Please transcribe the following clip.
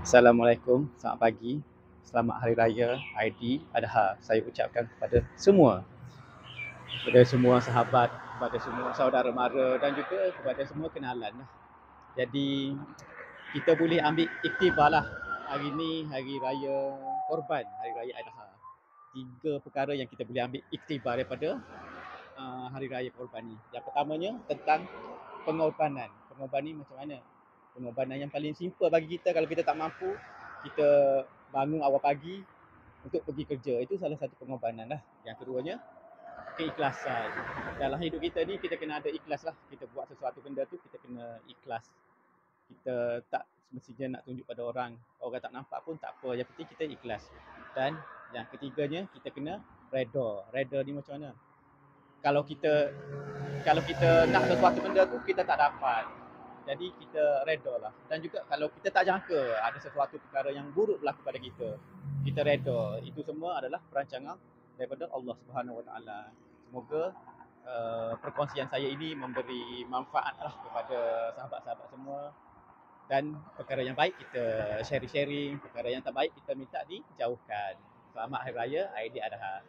Assalamualaikum, selamat pagi, selamat Hari Raya Aidiladha. Saya ucapkan kepada semua sahabat, kepada semua saudara mara dan juga kepada semua kenalan. Jadi kita boleh ambil iktibar lah. Hari ni Hari Raya Korban, Hari Raya Adha. 3 perkara yang kita boleh ambil iktibar daripada Hari Raya Korban ni. Yang pertamanya tentang pengorbanan. Pengorbanan ni macam mana? Pengorbanan yang paling simple bagi kita kalau kita tak mampu, kita bangun awal pagi untuk pergi kerja. Itu salah satu pengorbanan lah. Yang keduanya, keikhlasan. Dalam hidup kita ni kita kena ada ikhlas lah. Kita buat sesuatu benda tu kita kena ikhlas. Kita tak semestinya nak tunjuk pada orang. Orang tak nampak pun tak apa. Yang penting kita ikhlas. Dan yang ketiganya kita kena reda. Reda ni macam mana? Kalau kita nak sesuatu benda tu kita tak dapat. Jadi kita reda lah. Dan juga kalau kita tak jangka ada sesuatu perkara yang buruk berlaku pada kita, kita reda. Itu semua adalah perancangan daripada Allah Subhanahu Wa Taala. Semoga perkongsian saya ini memberi manfaat lah kepada sahabat-sahabat semua. Dan perkara yang baik kita sharing-sharing, perkara yang tak baik kita minta dijauhkan. Selamat Hari Raya Aidiladha.